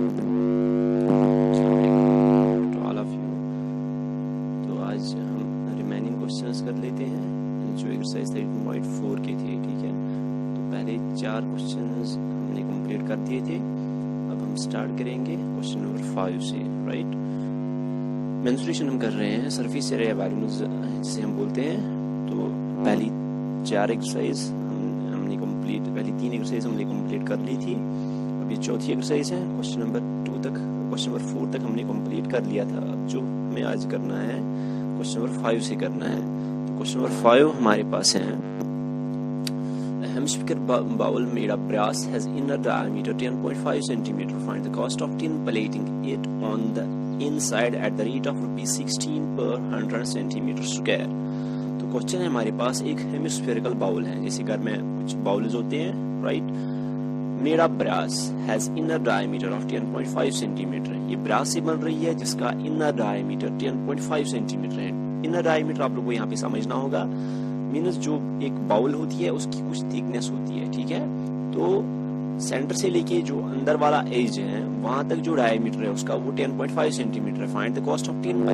To all of you. तो आज हम रिमेनिंग क्वेश्चंस कर लेते हैं जो एक्सरसाइज 13.4 के थे, ठीक है। तो पहले 4 क्वेश्चंस हमने कंप्लीट कर दिए थे। अब हम स्टार्ट करेंगे क्वेश्चन नंबर 5 से, राइट। मेंस्ट्रुएशन हम कर रहे हैं सरफेस एरिया वॉल्यूम्स जिसे हम बोलते हैं। तो पहली 4 एक्सरसाइज हमने कंप्लीट, पहली 3 एक्सरसाइज हमने कंप्लीट कर ली थी। अब ये चौथी एक्सरसाइज है। क्वेश्चन नंबर 2 तक, क्वेश्चन नंबर 4 तक हमने कंप्लीट कर लिया था। अब जो हमें आज करना है क्वेश्चन नंबर 5 से करना है। तो क्वेश्चन नंबर 5 हमारे पास है, hemispherical bowl made of brass has inner diameter 10.5 cm. Find the cost of tin plating it on the inside at the rate of ₹16 per 100 cm square. तो क्वेश्चन है हमारे पास एक हेमिस्फेरिकल बाउल है, जैसे घर में कुछ बाउल्स होते हैं, right. Made of brass has inner diameter of 10.5 centimetre. ये ब्रास से बन रही है जिसका इनर डायमीटर 10.5 सेंटीमीटर है। इनर डायमीटर आप लोग को यहाँ पे समझना होगा, मीन्स जो एक बाउल होती है उसकी कुछ थिकनेस होती है, ठीक है। तो सेंटर से लेके जो अंदर वाला एज है वहां तक जो डायमीटर है उसका वो 10.5 सेंटीमीटर है। Find the cost of tin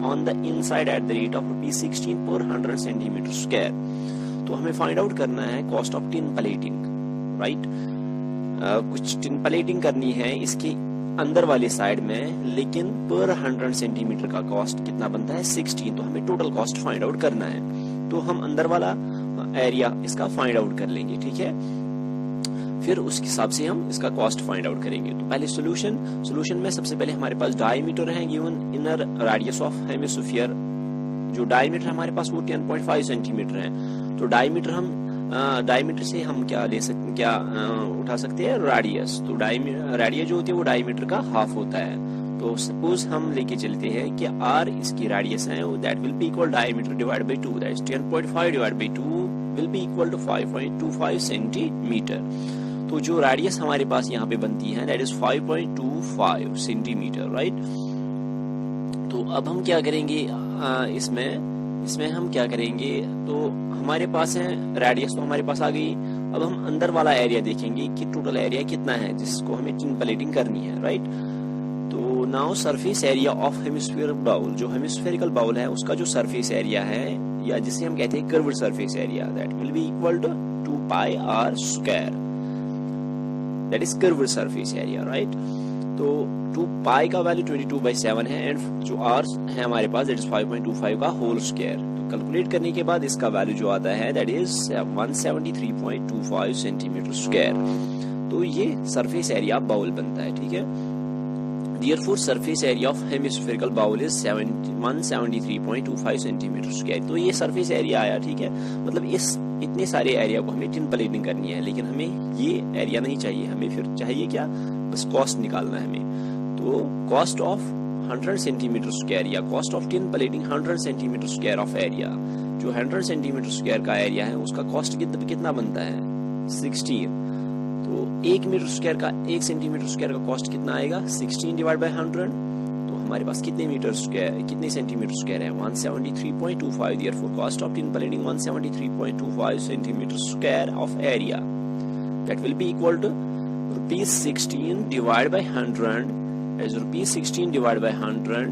on the inside at the rate of ₹16 पर 100 सेंटीमीटर स्क्वायर। तो हमें फाइंड आउट करना है cost of tin plating, right. कुछ टिन प्लेटिंग करनी है इसके अंदर वाले साइड में, लेकिन पर 100 सेंटीमीटर का कॉस्ट कितना बनता है 16। तो हमें टोटल कॉस्ट फाइंड आउट करना है। तो हम अंदर वाला एरिया इसका फाइंड आउट कर लेंगे, ठीक है। फिर उस हिसाब से हम इसका कॉस्ट फाइंड आउट करेंगे। तो पहले सॉल्यूशन में सबसे पहले हमारे पास डायमीटर है given inner radius of hemisphere. जो डायमीटर हमारे पास वो 10.5 सेंटीमीटर है। तो डायमीटर से हम क्या ले सकते, क्या उठा सकते हैं, रेडियस। तो रेडियस जो होती है वो डायमीटर का हाफ होता है। तो सपोज हम लेके चलते हैं कि r इसकी रेडियस है, that will be equal diameter divide by 2, that is 10.5 divide by 2 will be equal to 5.25 centimetre. तो जो रेडियस हमारे पास यहाँ पे बनती है दैट इज 5.25 सेंटीमीटर, राइट। तो अब हम क्या करेंगे, इसमें हम क्या करेंगे, तो हमारे पास है रेडियस तो हमारे पास आ गई। अब हम अंदर वाला एरिया देखेंगे कि टोटल एरिया कितना है जिसको हमें टिन प्लेटिंग करनी है, राइट। तो now surface area of hemispherical bowl, जो हेमिस्फेरिकल बाउल है उसका जो सरफेस एरिया है, या जिसे हम कहते हैं curved surface area, that will be equal to 2πr square, that is curved surface area, right. तो 2π का वैल्यू 22/7 है एंड जो r है हमारे पास दैट इज 5.25 का होल स्क्वायर। तो कैलकुलेट करने के बाद इसका वैल्यू जो आता है दैट इज 173.25 सेंटीमीटर स्क्वायर। तो ये सरफेस एरिया बाउल बनता है, ठीक है। Therefore, surface area of hemispherical bowl is 173.25 centimetre square. तो ये सरफेस एरिया आया, ठीक है। मतलब इतने सारे एरिया को हमें टिन प्लेटिंग करनी है, लेकिन हमें ये एरिया नहीं चाहिए, हमें फिर चाहिए क्या, बस कॉस्ट निकालना है हमें। तो कॉस्ट ऑफ 100 सेंटीमीटर स्क्वायर या cost of tin plating 100 centimetre square of area, जो 100 सेंटीमीटर स्क्वायर का एरिया है उसका कॉस्ट कितना बनता है 16। तो 1 मीटर स्क्वायर का 1 सेंटीमीटर स्क्वायर का कॉस्ट कितना आएगा 16 डिवाइड बाय 100। तो हमारे पास कितने सेंटीमीटर स्क्वायर है 173.25। Therefore cost of tin plating 173.25 centimetre square of area, that will be equal to ₹16 divide by 100 as ₹16 divide by 100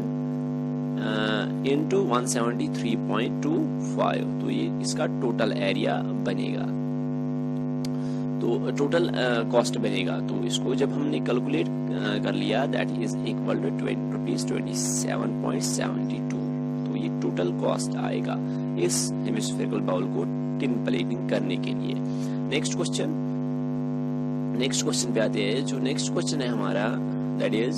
into 173.25। तो ये इसका टोटल एरिया बनेगा, तो टोटल कॉस्ट बनेगा। तो इसको जब हमने कैलकुलेट कर लिया दैट इज इक्वल टू ₹27.72। तो ये टोटल कॉस्ट आएगा इस हेमिस्फेरिकल बाउल को टिन प्लेटिंग करने के लिए। नेक्स्ट क्वेश्चन पे आते हैं। जो नेक्स्ट क्वेश्चन है हमारा that is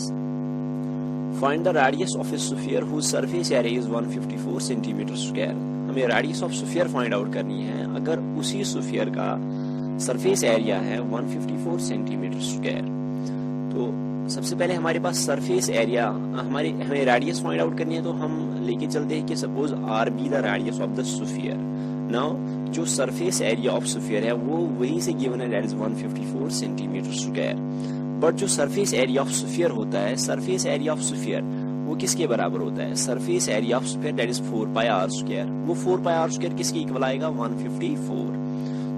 find the radius of a sphere whose surface area is 154 centimetre square. हमें radius of sphere find out करनी है अगर उसी स्फीयर का सरफेस एरिया है 154 सेंटीमीटर स्क्वायर। तो सबसे पहले हमारे पास सरफेस एरिया, हमें रेडियस फाइंड आउट करनी है। तो हम लेके चलते हैं कि suppose r be the radius of the sphere. Now जो सरफेस एरिया ऑफ स्फीयर है वो वही से गिवन है that is 154 centimetre square. But जो सरफेस एरिया ऑफ स्फीयर होता है, सरफेस एरिया ऑफ स्फीयर वो किसके बराबर होता है, surface area of sphere that is 4πr square. वो 4πr स्क्वायर किसके इक्वल आएगा 154।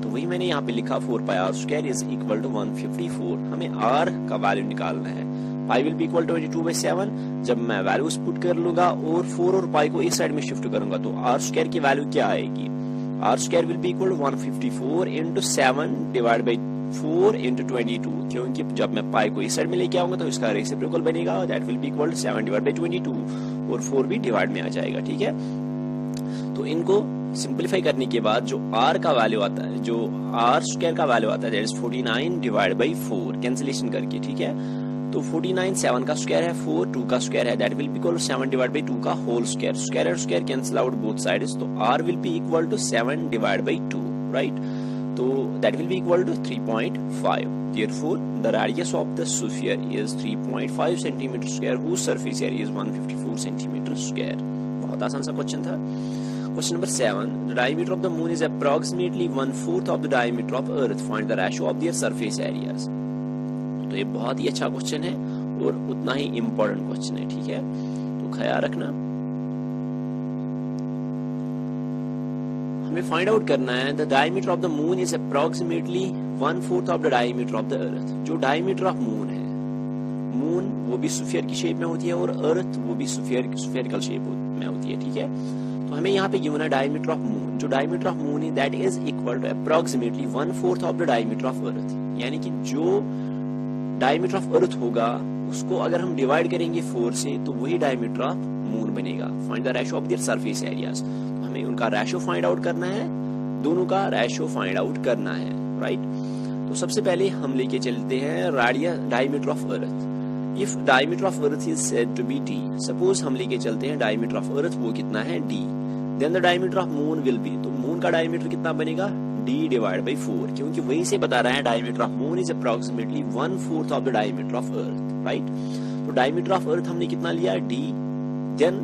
तो वही मैंने यहाँ पे लिखा 4 pi R square is equal to 154। हमें आर का वैल्यू निकालना है। Pi will be equal to 22/7। जब मैं वैल्यूज पुट कर लूंगा और 4 और पाई को इस साइड में शिफ्ट करूंगा तो आर स्क्वायर की वैल्यू क्या आएगी? R square will be equal to 154 into 7 divide by 4 into 22, क्योंकि जब मैं पाई को इस साइड में लेके आऊंगा तो इसका रेसिप्रोकल बनेगा, that will be equal to 7 divide by 22 और 4 भी डिवाइड में आ जाएगा। ठीक है, तो इनको सिंपलीफाई करने के बाद जो आर का वैल्यू आता है, जो आर स्क्वायर का वैल्यू आता है that is 49 divide by 4 cancellation करके। ठीक है, तो 49 7 का स्क्वायर है, 4 2 का स्क्वायर है, that will be equal to 7 divide by 2 का होल स्क्वायर। स्क्वायर और square cancel out both sides, तो R will be equal to 7 divide by 2, right? तो that will be equal to 3.5। Therefore, the radius of the sphere is 3.5 centimeter square whose surface area is 154 centimeter square। बहुत आसान सा question था। Question number 7. The diameter of the moon is approximately 1/4 of the diameter of Earth. Find the ratio of their surface areas. तो ये बहुत ही अच्छा question है और उतना ही इम्पोर्टेंट क्वेश्चन है। ठीक है, तो ख्याल रखना। हमें फाइंड आउट करना है the diameter of the moon is approximately 1/4 of the diameter of the earth. जो डायमीटर ऑफ मून है, मून वो भी स्फीयर की शेप में होती है और अर्थ वो भी स्फीयरिकल शेप में होती है। ठीक है, तो हमें यहाँ पे गिवन है डायमीटर ऑफ मून। जो डायमीटर ऑफ मून है that is equal to approximately 1/4 of the diameter of earth, यानी कि जो डायमीटर ऑफ अर्थ होगा उसको अगर हम डिवाइड करेंगे 4 से तो वही डायमीटर ऑफ मून बनेगा। Find the ratio of their surface areas. तो हमें उनका रेशियो फाइंड आउट करना है, दोनों का रेशियो फाइंड आउट करना है, राइट? तो सबसे पहले हम लेके चलते हैं diameter of earth. If diameter of earth is said to be d, suppose हम लेके चलते हैं डायमीटर ऑफ अर्थ वो कितना है d, then the diameter of moon will be, तो मून का डायमीटर कितना बनेगा d डिवाइड बाई 4, क्योंकि वहीं से बता रहा है diameter of moon is approximately 1/4 of the diameter of earth, right? तो डायमीटर ऑफ अर्थ हमने कितना लिया d, देन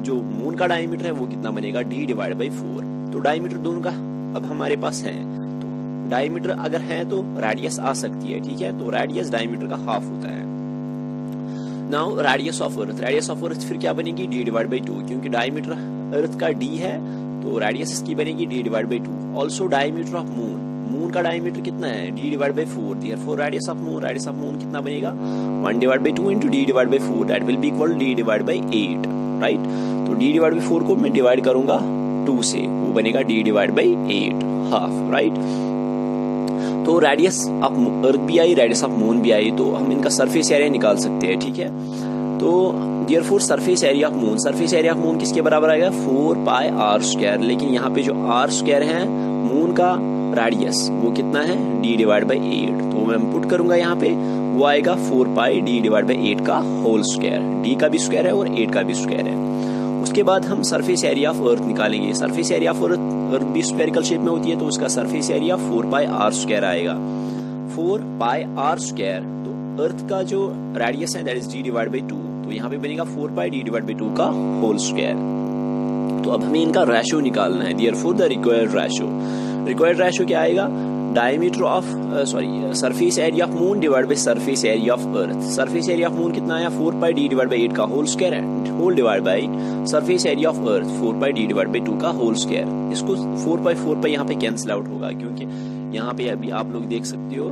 जो मून का डायमीटर है वो कितना बनेगा d डिवाइड बाई 4। तो डायमीटर दोनों का अब हमारे पास है, तो डायमीटर अगर है तो रेडियस आ सकती है। ठीक है, तो रेडियस डायमीटर का हाफ होता है। नाउ रेडियस ऑफ अर्थ फिर क्या बनेगी d डिवाइड बाई 2, क्योंकि डायमीटर अर्थ का d है तो रेडियस इसकी बनेगी d divide by 2। Also diameter of moon का डायमीटर कितना है d divide by 4, therefore radius of moon कितना बनेगा 1 divide by 2 into d divide by 4, that will be equal d divide by 8, right? तो d डिवाइड बाई 4 को मैं divide करूंगा 2 से, वो बनेगा d divide by 8 half, right? तो रेडियस ऑफ अर्थ भी आई, रेडियस ऑफ मून भी आई, तो हम इनका सरफेस एरिया निकाल सकते हैं। ठीक है, तो therefore surface area of moon किसके बराबर आएगा 4 पाई आर स्क्वायर। लेकिन यहाँ पे जो आर स्क्वायर है मून का रेडियस वो कितना है d डिवाइड बाई 8, तो मैं पुट करूंगा यहाँ पे, वो आएगा 4 पाई d डिवाइड बाई 8 का होल स्क्वायर। d का भी स्क्वायर है और 8 का भी स्क्वायर है। उसके बाद हम सरफेस एरिया ऑफ अर्थ निकालेंगे। सरफेस एरिया ऑफ अर्थ भी स्फेरिकल शेप में होती है, तो उसका surface area 4 pi R square आएगा। 4 पाई आर स्क्वायर, तो अर्थ का जो रेडियस है that is d divide by 2, तो यहाँ पे बनेगा 4 पाई d डिवाइड बाई 2 का होल स्क्वायर। तो अब हमें इनका रेशियो निकालना है, देयरफॉर द रिक्वायर्ड रेशियो क्या आएगा diameter of surface area of moon divide by surface area of earth. Surface area of moon कितना आया 4 पाई d डिवाइड बाई 8 का होल स्क्वायर है, whole divide by surface area of earth 4 pi d divide by 2 का whole square. इसको 4 पाई यहाँ पे cancel out होगा, क्योंकि यहाँ पे अभी आप लोग देख सकते हो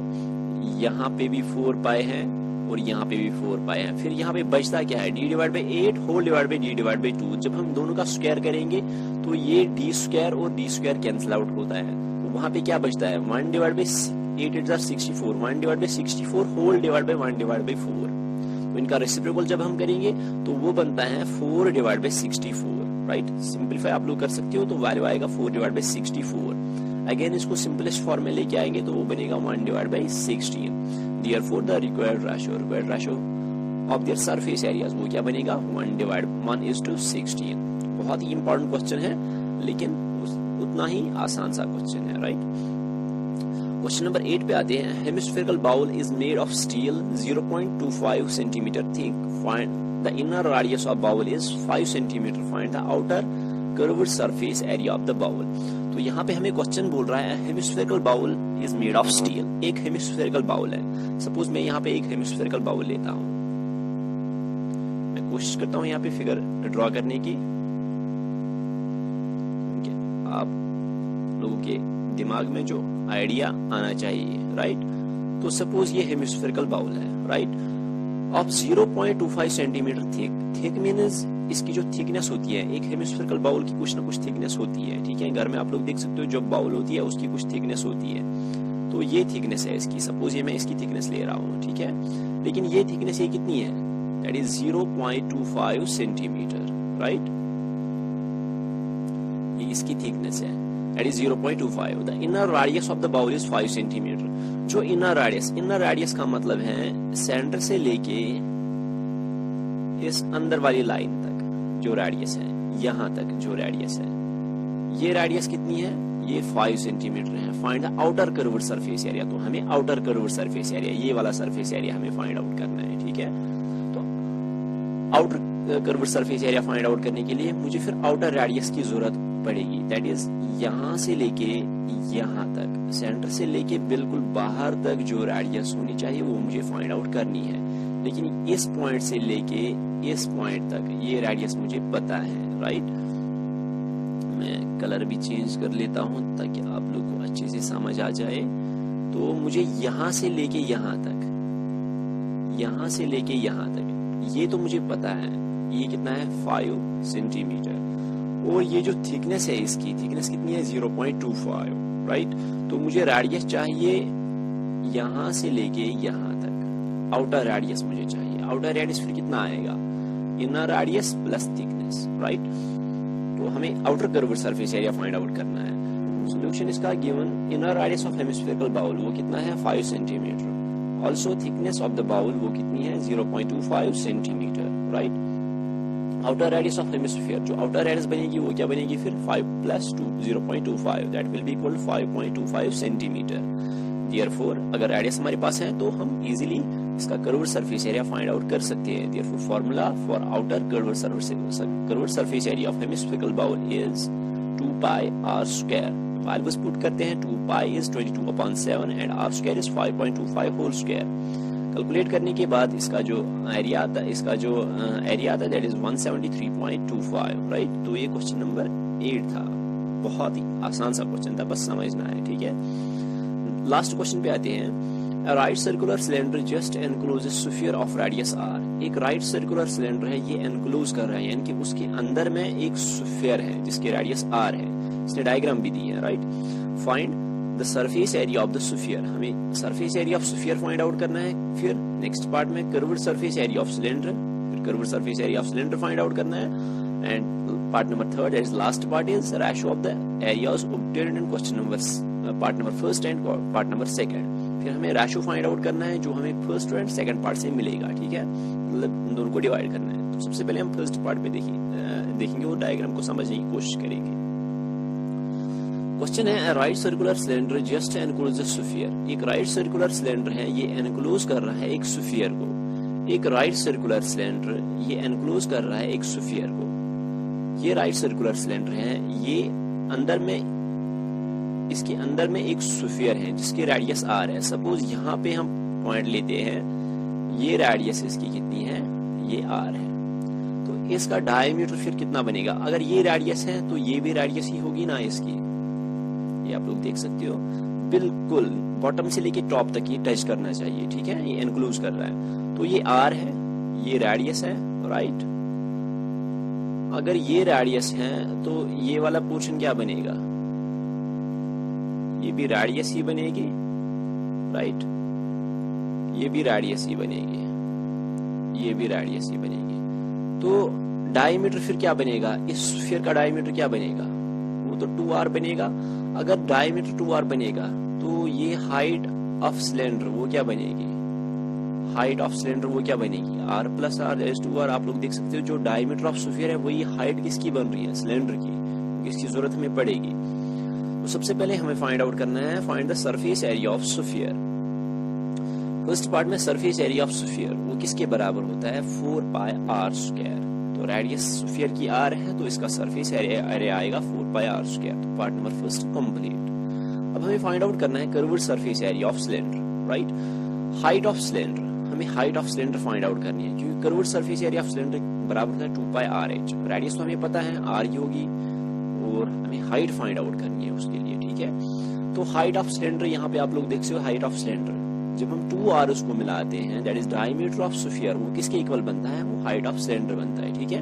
यहाँ पे भी 4 पाई है और यहाँ पे भी 4 पाई है। फिर यहाँ पे बचता क्या है d divide by 8 whole divide by d divide by 2। जब हम दोनों का स्क्वायर करेंगे तो ये d स्क्वायर और d स्क्वायर कैंसिल आउट होता है, तो वहां पे क्या बचता है 1 divide by 8 is 64, 1 divide by 64 whole divide by 1 divide by 4। तो इनका रेसिप्रोकल जब हम करेंगे तो वो बनता है 4 डिवाइड बाई 64, राइट? सिंपलीफाई आप लोग कर सकते हो, तो वैल्यू आएगा 4 डिवाइड बाई 64। अगेन इसको सिंपलेस्ट फॉर्म में लेके आएंगे तो वो बनेगा 1 divide by 16। Therefore the required ratio of their surface areas वो क्या बनेगा 1:16। बहुत ही इंपॉर्टेंट क्वेश्चन है, लेकिन उतना ही आसान सा क्वेश्चन है, राइट? क्वेश्चन नंबर 8 पे आते हैं। Hemispherical bowl is made of steel 0.25 centimetre thick, find the inner radius of bowl is 5 centimetre, find the outer curved surface area of the bowl. तो यहाँ पे हमें क्वेश्चन बोल रहा है hemispherical bowl is made of steel. एक hemispherical bowl है, suppose मैं यहाँ पे एक हेमिस्फेरिकल बाउल लेता हूँ, मैं कोशिश करता हूँ यहाँ पे फिगर ड्रॉ करने की, आप लोगों के दिमाग में जो आइडिया आना चाहिए, राइट। तो सपोज ये हेमिस्फेरिकल बाउल है, right, of 0.25 centimetre thick means इसकी जो थिकनेस होती है, एक हेमिस्फेरिकल बाउल की कुछ ना कुछ थिकनेस होती है, ठीक है। घर में आप लोग देख सकते हो जो बाउल होती है उसकी कुछ थिकनेस होती है, तो ये थिकनेस है इसकी। सपोज ये मैं इसकी थिकनेस ले रहा हूँ, ठीक है, लेकिन ये थिकनेस ये कितनी है, दैट इज 0.25 सेंटीमीटर, राइट। ये इसकी थिकनेस है, that is 0.25। The inner radius of the bowl is 5 centimetre. जो इनर रेडियस का मतलब है सेंटर से लेके इस अंदर वाली लाइन तक जो रेडियस है, यहां तक जो रेडियस है, ये रेडियस कितनी है, ये 5 सेंटीमीटर है। Find the outer curved surface area. तो हमें आउटर कर्व्ड सरफेस एरिया, ये वाला सरफेस एरिया हमें फाइंड आउट करना है, ठीक है। तो outer curved surface area find out करने के लिए मुझे फिर आउटर रेडियस की जरूरत पड़ेगी, दैट इज यहां से लेके यहां तक, सेंटर से लेके बिल्कुल बाहर तक जो रेडियस होनी चाहिए वो मुझे फाइंड आउट करनी है। लेकिन इस पॉइंट से लेके इस पॉइंट तक ये रेडियस मुझे पता है, राइट। मैं कलर भी चेंज कर लेता हूं ताकि आप लोग को अच्छे से समझ आ जाए। तो मुझे यहां से लेके यहां तक, यहां से लेके यहां तक, ये तो मुझे पता है, ये कितना है 5 सेंटीमीटर। और ये जो थिकनेस है, इसकी थिकनेस कितनी है 0.25, राइट। तो मुझे रेडियस चाहिए यहां से लेके यहां तक, आउटर रेडियस मुझे चाहिए। आउटर रेडियस फिर कितना आएगा, inner radius plus thickness, right. तो हमें outer curved surface area find out करना है। सॉल्यूशन इसका given inner radius of hemispherical bowl वो कितना है 5 centimetre. Also thickness of the bowl वो कितनी है 0.25 centimetre, right. Outer radius of hemisphere, जो आउटर रेडियस बनेगी वो क्या बनेगी फिर 5 + 2 0.25, that will be equal 5.25 centimetre. Therefore अगर रेडियस हमारे पास है तो हम इजीली इसका curved surface area find out कर सकते हैं। Therefore formula for outer curved surface area of hemispherical bowl is 2 pi r square. Values put करते हैं, 2 pi is 22/7 and r square is 5.25 whole square. Calculate करने के बाद इसका जो एरिया आता है दैट इज 173.25, राइट। तो ये क्वेश्चन नंबर 8 था, बहुत ही आसान सा क्वेश्चन था, बस समझना है, ठीक है। लास्ट क्वेश्चन पे आते हैं। A right circular cylinder just encloses sphere of radius r। एक राइट सर्कुलर सिलेंडर है, ये एनक्लोज कर रहा है, यानी कि उसके अंदर में एक स्फीयर है जिसकी रेडियस r है। इसने डायग्राम भी दी है, right. Find the surface area of the sphere. हमें surface area of sphere find out करना है। फिर नेक्स्ट पार्ट में curved surface area of cylinder, फिर curved surface area of cylinder find out करना है। And part number 3 that is last part is ratio of the areas obtained in question number part number 1 and part number 2। फिर हमें ratio find out करना है जो हमें first and second part से मिलेगा, ठीक है। मतलब दोनों को डिवाइड करना है। तो सबसे पहले हम फर्स्ट पार्ट पे देखेंगे और डायग्राम को समझने की कोशिश करेंगे। क्वेश्चन है, right circular cylinder just enclose the sphere. एक राइट सर्कुलर सिलेंडर है, ये एनक्लोज कर रहा है एक स्फीयर को। एक राइट सर्कुलर सिलेंडर ये एनक्लोज कर रहा है एक स्फीयर को। ये राइट सर्कुलर सिलेंडर है, ये अंदर में, इसके अंदर में एक स्फीयर है जिसकी रेडियस r है। सपोज यहाँ पे हम पॉइंट लेते हैं, ये रेडियस इसकी कितनी है, ये r है। तो इसका डायमीटर फिर कितना बनेगा, अगर ये रेडियस है तो ये भी रेडियस ही होगी ना इसकी। ये आप लोग देख सकते हो, बिल्कुल बॉटम से लेके टॉप तक ये टच करना चाहिए, ठीक है। ये एनक्लोज कर रहा है, तो ये r है, ये रेडियस है, राइट। अगर ये रेडियस है तो ये वाला पोर्शन क्या बनेगा, ये भी रेडियस ही बनेगी, राइट। ये भी रेडियस ही बनेगी, ये भी रेडियस ही बनेगी। तो डायमीटर फिर क्या बनेगा, इस स्फीयर का डायमीटर क्या बनेगा, वो तो 2r बनेगा। अगर डायमीटर 2r बनेगा तो ये हाइट ऑफ सिलेंडर वो क्या बनेगी, हाइट ऑफ सिलेंडर वो क्या बनेगी, r + r = 2r। आप लोग देख सकते हो जो डायमीटर ऑफ स्फीयर है वही हाइट किसकी बन रही है, सिलेंडर की, इसकी जरूरत हमें पड़ेगी। तो सबसे पहले हमें फाइंड आउट करना है, find the surface area of sphere. First part में सरफेस एरिया ऑफ स्फीयर वो किसके बराबर होता है, 4 पाई r स्क्वायर। तो रेडियस स्फीयर की r है तो इसका सरफेस एरिया आएगा 4 पाई r स्क्वायर। तो पार्ट नंबर 1 कंप्लीट। अब हमें फाइंड आउट करना है curved surface area of cylinder, right. Height of cylinder, हमें height of cylinder find out करनी है क्योंकि curved surface area of cylinder बराबर होता है 2 पाई r h। रेडियस तो हमें पता है r ही होगी और हमें हाइट फाइंड आउट करनी है उसके लिए, ठीक है। तो हाइट ऑफ सिलेंडर यहाँ पे आप लोग देख सकते हो, हाइट ऑफ सिलेंडर जब हम 2r उसको मिलाते हैं, that is diameter of sphere, वो किसके इक्वल बनता है, वो हाइट ऑफ सिलेंडर बनता है, ठीक है।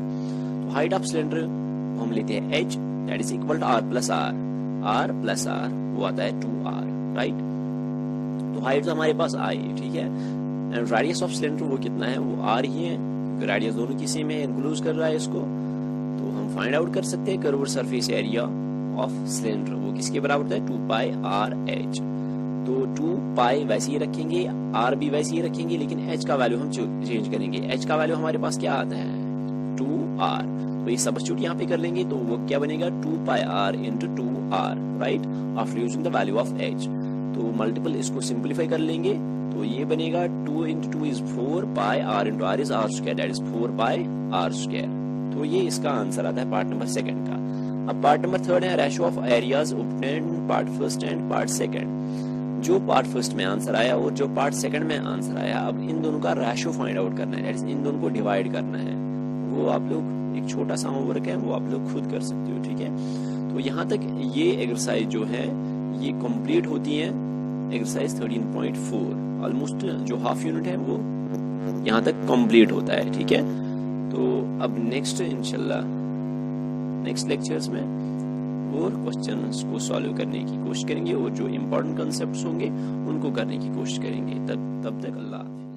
तो हाइट ऑफ सिलेंडर हम लेते हैं h, that is equal to r plus r, वो आता है 2r, राइट। तो हाइट तो हमारे पास आई, ठीक है। एंड रेडियस ऑफ सिलेंडर वो कितना है, वो r ही है, क्योंकि रेडियस दोनों की सेम है, इंक्लूज कर रहा है इसको। तो हम फाइंड आउट कर सकते हैं curved surface area of cylinder, वो किसके बराबर होता है, 2 पाई r h। तो 2 पाई वैसे ही रखेंगे, r भी वैसे ही रखेंगे, लेकिन h का वैल्यू हम चेंज करेंगे। h का वैल्यू हमारे पास क्या आता है, 2r, तो ये सब्स्टिट्यूट यहाँ पे कर लेंगे, तो वो क्या बनेगा, 2 pi r into 2r, right, after using the value of h। तो मल्टीपल इसको सिंप्लीफाई कर लेंगे, तो ये बनेगा 2 into 2 is 4 pi r into r is r square, that is 4 pi r square. तो ये इसका आंसर आता है पार्ट नंबर सेकंड का। अब पार्ट नंबर थर्ड है ratio of areas obtained part first and part second. जो पार्ट फर्स्ट में आंसर आया और जो पार्ट सेकंड में आंसर आया, अब इन दोनों का रेशियो फाइंड आउट करना है, इन दोनों को डिवाइड करना है। वो आप लोग एक छोटा सा होमवर्क है, वो आप लोग खुद कर सकते हो, ठीक है। तो यहाँ तक ये एक्सरसाइज जो है ये कंप्लीट होती है, एक्सरसाइज 13.4 ऑलमोस्ट जो हाफ यूनिट है वो यहाँ तक कंप्लीट होता है, ठीक है। तो अब नेक्स्ट इंशाल्लाह नेक्स्ट लेक्चर्स में और क्वेश्चंस को सॉल्व करने की कोशिश करेंगे और जो इम्पोर्टेंट कॉन्सेप्ट्स होंगे उनको करने की कोशिश करेंगे। तब तक अल्लाह हाफ़िज़।